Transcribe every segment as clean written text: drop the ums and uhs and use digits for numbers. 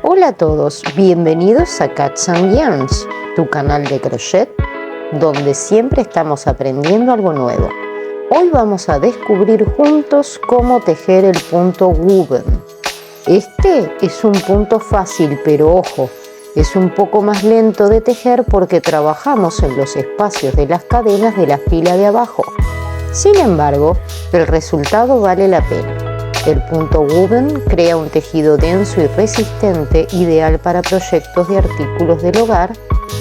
Hola a todos, bienvenidos a Cats and Yarns, tu canal de crochet, donde siempre estamos aprendiendo algo nuevo. Hoy vamos a descubrir juntos cómo tejer el punto woven. Este es un punto fácil, pero ojo, es un poco más lento de tejer porque trabajamos en los espacios de las cadenas de la fila de abajo. Sin embargo, el resultado vale la pena. El punto woven crea un tejido denso y resistente ideal para proyectos de artículos del hogar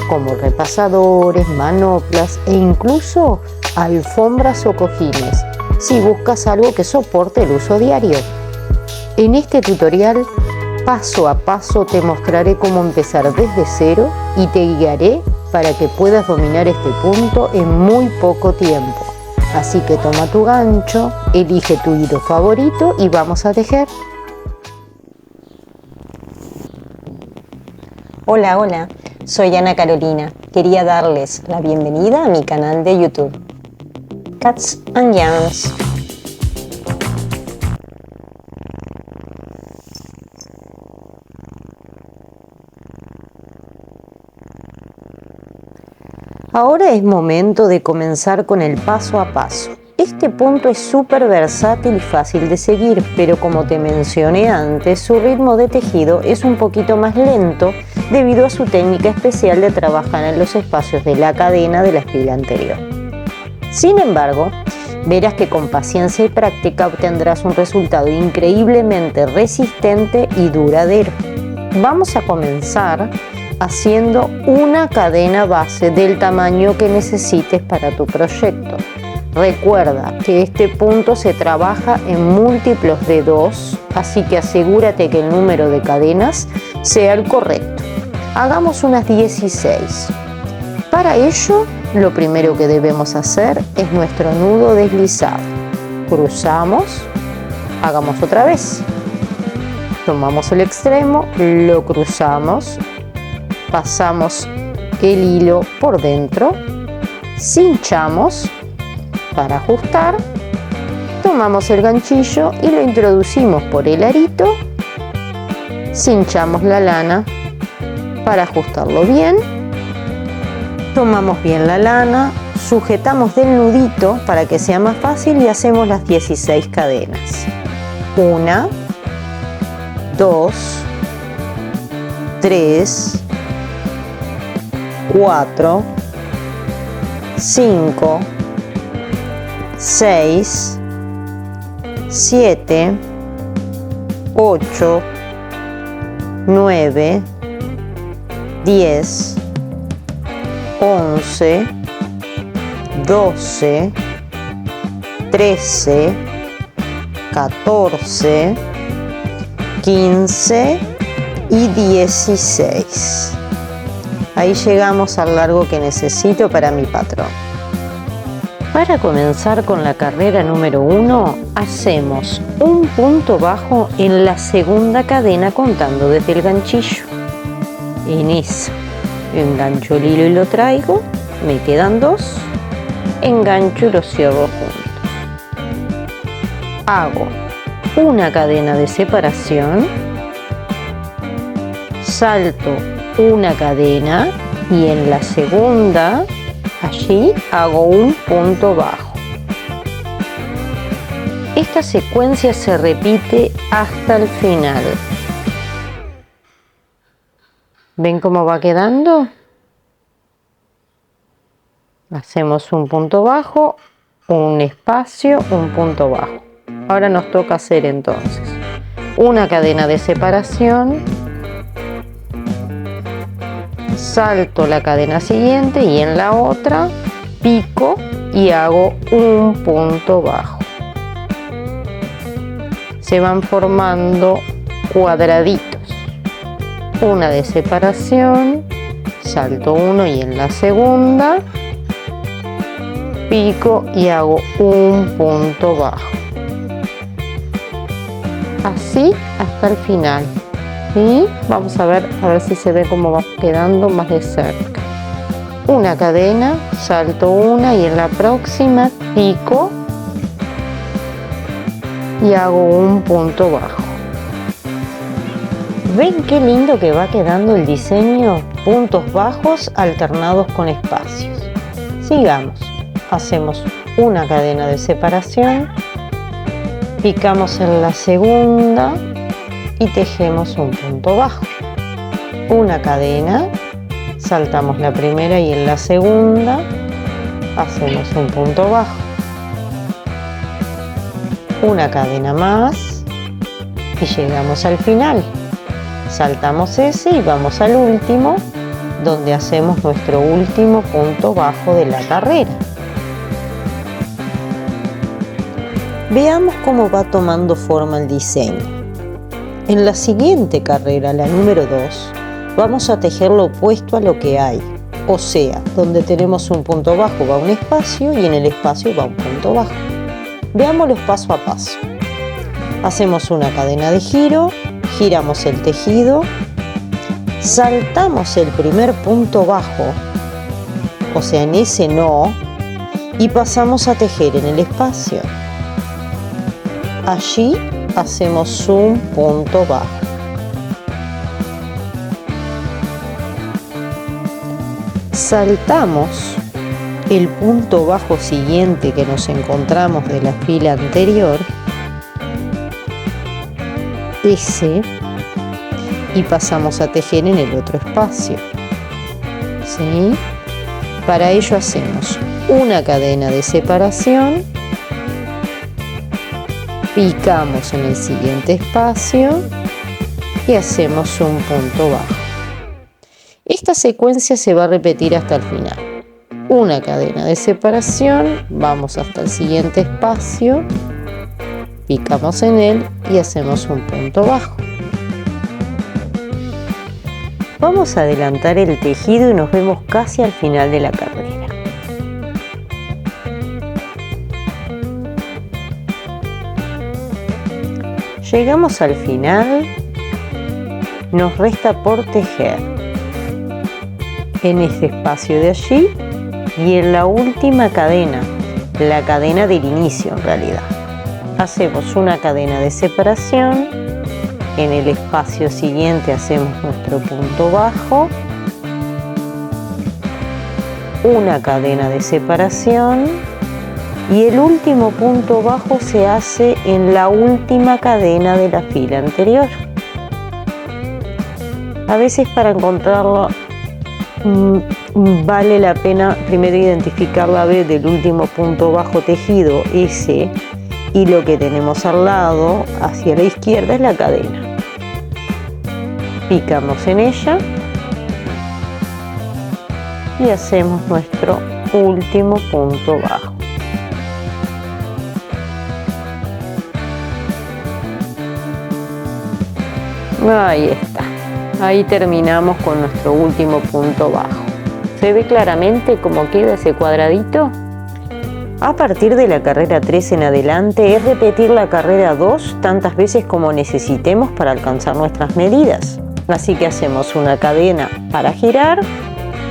como repasadores, manoplas e incluso alfombras o cojines, si buscas algo que soporte el uso diario. En este tutorial, paso a paso te mostraré cómo empezar desde cero y te guiaré para que puedas dominar este punto en muy poco tiempo. Así que toma tu gancho, elige tu hilo favorito y vamos a tejer. Hola, soy Ana Carolina. Quería darles la bienvenida a mi canal de YouTube, Cats and Yarns. Ahora es momento de comenzar con el paso a paso. Este punto es súper versátil y fácil de seguir, pero como te mencioné antes, su ritmo de tejido es un poquito más lento debido a su técnica especial de trabajar en los espacios de la cadena de la fila anterior. Sin embargo, verás que con paciencia y práctica obtendrás un resultado increíblemente resistente y duradero. Vamos a comenzar haciendo una cadena base del tamaño que necesites para tu proyecto. Recuerda que este punto se trabaja en múltiplos de 2, así que asegúrate que el número de cadenas sea el correcto. Hagamos unas 16. Para ello, lo primero que debemos hacer es nuestro nudo deslizado. Cruzamos, hagamos otra vez. Tomamos el extremo, lo cruzamos, pasamos el hilo por dentro, cinchamos para ajustar, tomamos el ganchillo y lo introducimos por el arito, cinchamos la lana para ajustarlo bien, tomamos bien la lana, sujetamos del nudito para que sea más fácil y hacemos las 16 cadenas. 1, 2, 3, 4, 5, 6, 7, 8, 9, 10, 11, 12, 13, 14, 15 y 16. Ahí llegamos al largo que necesito para mi patrón. Para comenzar con la carrera número 1, hacemos un punto bajo en la segunda cadena contando desde el ganchillo. En esa, engancho el hilo y lo traigo, me quedan 2, engancho y lo cierro juntos. Hago una cadena de separación, salto una cadena y en la segunda, allí hago un punto bajo. Esta secuencia se repite hasta el final. ¿Ven cómo va quedando? Hacemos un punto bajo, un espacio, un punto bajo. Ahora nos toca hacer entonces una cadena de separación, salto la cadena siguiente y en la otra pico y hago un punto bajo. Se van formando cuadraditos. Una de separación, salto uno y en la segunda pico y hago un punto bajo. Así hasta el final. Y vamos a ver si se ve cómo va quedando más de cerca. Una cadena, salto una y en la próxima pico y hago un punto bajo. ¿Ven qué lindo que va quedando el diseño? Puntos bajos alternados con espacios. Sigamos. Hacemos una cadena de separación, picamos en la segunda y tejemos un punto bajo. Una cadena, saltamos la primera y en la segunda hacemos un punto bajo. Una cadena más y llegamos al final. Saltamos ese y vamos al último, donde hacemos nuestro último punto bajo de la carrera. Veamos cómo va tomando forma el diseño. En la siguiente carrera, la número 2, vamos a tejer lo opuesto a lo que hay. O sea, donde tenemos un punto bajo va un espacio y en el espacio va un punto bajo. Veámoslos paso a paso. Hacemos una cadena de giro, giramos el tejido, saltamos el primer punto bajo, o sea, en ese no, y pasamos a tejer en el espacio. Allí hacemos un punto bajo. Saltamos el punto bajo siguiente que nos encontramos de la fila anterior, ese, y pasamos a tejer en el otro espacio. ¿Sí? Para ello hacemos una cadena de separación, picamos en el siguiente espacio y hacemos un punto bajo. Esta secuencia se va a repetir hasta el final. Una cadena de separación, vamos hasta el siguiente espacio, picamos en él y hacemos un punto bajo. Vamos a adelantar el tejido y nos vemos casi al final de la carrera. Llegamos al final, nos resta por tejer en este espacio de allí y en la última cadena, la cadena del inicio en realidad. Hacemos una cadena de separación, en el espacio siguiente hacemos nuestro punto bajo, una cadena de separación y el último punto bajo se hace en la última cadena de la fila anterior. A veces para encontrarlo vale la pena primero identificar la B del último punto bajo tejido, ese, y lo que tenemos al lado hacia la izquierda es la cadena. Picamos en ella y hacemos nuestro último punto bajo. Ahí está. Ahí terminamos con nuestro último punto bajo. ¿Se ve claramente cómo queda ese cuadradito? A partir de la carrera 3 en adelante es repetir la carrera 2 tantas veces como necesitemos para alcanzar nuestras medidas. Así que hacemos una cadena para girar,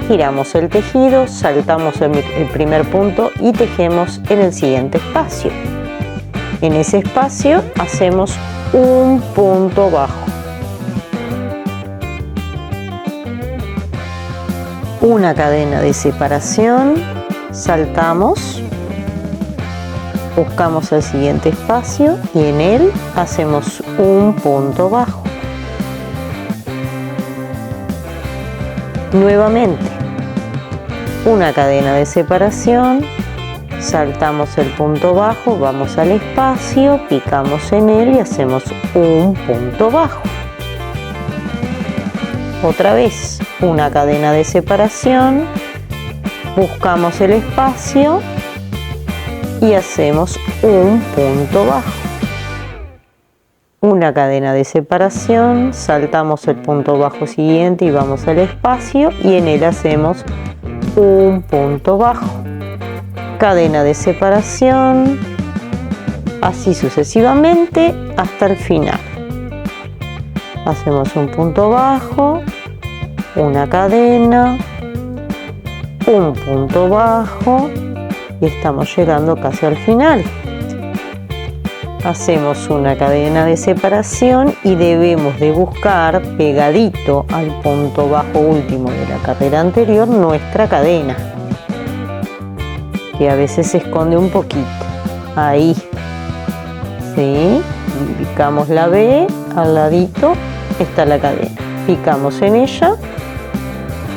giramos el tejido, saltamos el primer punto y tejemos en el siguiente espacio. En ese espacio hacemos un punto bajo. Una cadena de separación, saltamos, buscamos el siguiente espacio y en él hacemos un punto bajo. Nuevamente, una cadena de separación, saltamos el punto bajo, vamos al espacio, picamos en él y hacemos un punto bajo. Otra vez, una cadena de separación, buscamos el espacio y hacemos un punto bajo. Una cadena de separación, saltamos el punto bajo siguiente y vamos al espacio y en él hacemos un punto bajo. Cadena de separación, así sucesivamente hasta el final. Hacemos un punto bajo, una cadena, un punto bajo y estamos llegando casi al final. hacemos una cadena de separación y debemos de buscar pegadito al punto bajo último de la carrera anterior nuestra cadena, que a veces se esconde un poquito. Ahí, ¿sí? Picamos la B, al ladito está la cadena. Picamos en ella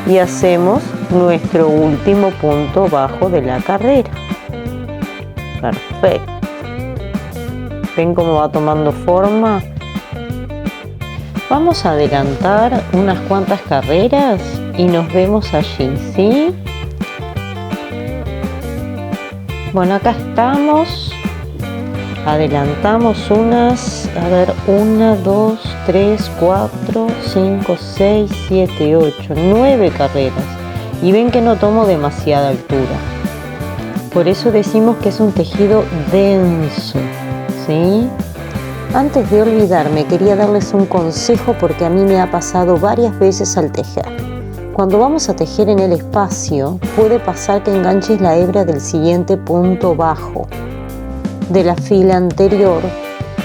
y hacemos nuestro último punto bajo de la carrera. Perfecto. ¿Ven cómo va tomando forma? Vamos a adelantar unas cuantas carreras y nos vemos allí, ¿sí? Bueno, acá estamos. Adelantamos unas, 1, 2, 3, 4, 5, 6, 7, 8, 9 carreras. Y ven que no tomo demasiada altura. Por eso decimos que es un tejido denso, ¿sí? Antes de olvidarme, quería darles un consejo porque a mí me ha pasado varias veces al tejer. Cuando vamos a tejer en el espacio, puede pasar que enganches la hebra del siguiente punto bajo de la fila anterior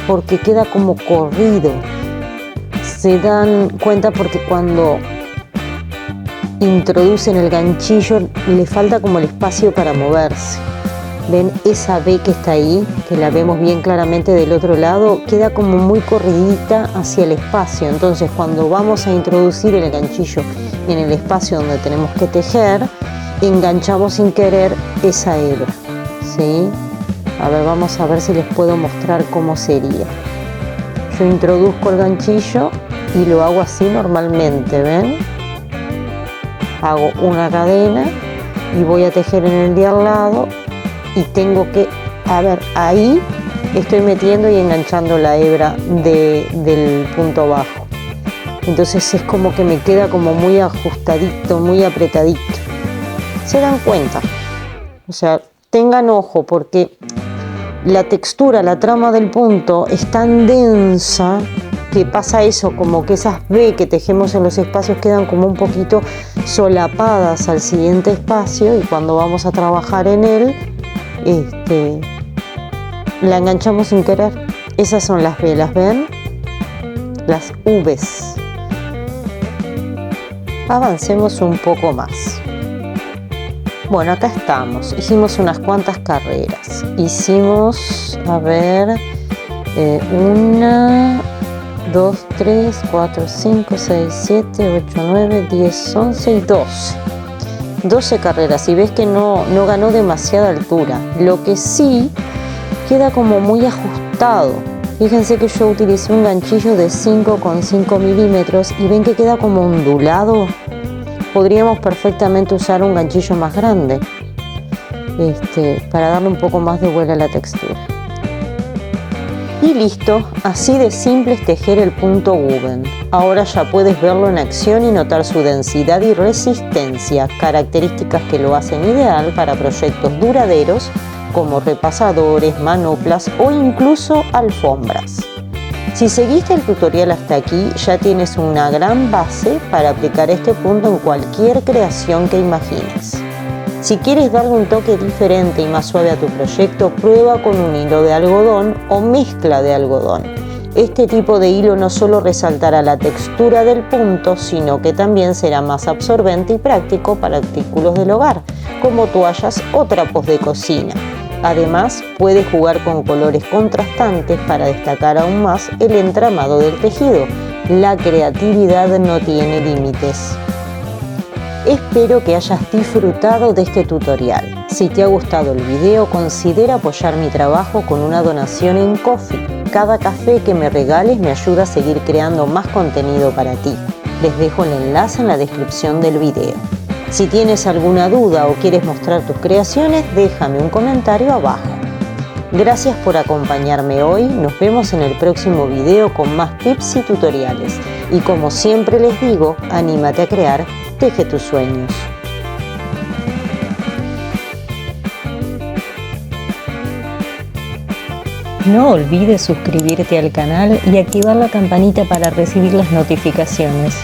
porque queda como corrido. Se dan cuenta porque cuando introducen el ganchillo le falta como el espacio para moverse. Ven esa B que está ahí, que la vemos bien claramente del otro lado, queda como muy corridita hacia el espacio. Entonces cuando vamos a introducir el ganchillo en el espacio donde tenemos que tejer, enganchamos sin querer esa hebra, ¿sí? A ver, vamos a ver si les puedo mostrar cómo sería. Yo introduzco el ganchillo y lo hago así normalmente, ¿ven? Hago una cadena y voy a tejer en el de al lado y tengo que, a ver, ahí estoy metiendo y enganchando la hebra del punto bajo. Entonces es como que me queda como muy ajustadito, muy apretadito. ¿Se dan cuenta? O sea, tengan ojo porque la textura, la trama del punto es tan densa que pasa eso, como que esas B que tejemos en los espacios quedan como un poquito solapadas al siguiente espacio y cuando vamos a trabajar en él, la enganchamos sin querer. Esas son las B, ¿las ven? Las V's. Avancemos un poco más. Bueno, acá estamos. Hicimos unas cuantas carreras. Hicimos, 1, 2, 3, 4, 5, 6, 7, 8, 9, 10, 11 y 12. 12 carreras y ves que no ganó demasiada altura. Lo que sí queda como muy ajustado. Fíjense que yo utilicé un ganchillo de 5,5 milímetros y ven que queda como ondulado. Podríamos perfectamente usar un ganchillo más grande para darle un poco más de vuelo a la textura. Y listo, así de simple es tejer el punto Guben. Ahora ya puedes verlo en acción y notar su densidad y resistencia, características que lo hacen ideal para proyectos duraderos como repasadores, manoplas o incluso alfombras. Si seguiste el tutorial hasta aquí, ya tienes una gran base para aplicar este punto en cualquier creación que imagines. Si quieres darle un toque diferente y más suave a tu proyecto, prueba con un hilo de algodón o mezcla de algodón. Este tipo de hilo no solo resaltará la textura del punto, sino que también será más absorbente y práctico para artículos del hogar, como toallas o trapos de cocina. Además, puedes jugar con colores contrastantes para destacar aún más el entramado del tejido. La creatividad no tiene límites. Espero que hayas disfrutado de este tutorial. Si te ha gustado el video, considera apoyar mi trabajo con una donación en Ko-fi. Cada café que me regales me ayuda a seguir creando más contenido para ti. Les dejo el enlace en la descripción del video. Si tienes alguna duda o quieres mostrar tus creaciones, déjame un comentario abajo. Gracias por acompañarme hoy, nos vemos en el próximo video con más tips y tutoriales. Y como siempre les digo, anímate a crear, teje tus sueños. No olvides suscribirte al canal y activar la campanita para recibir las notificaciones.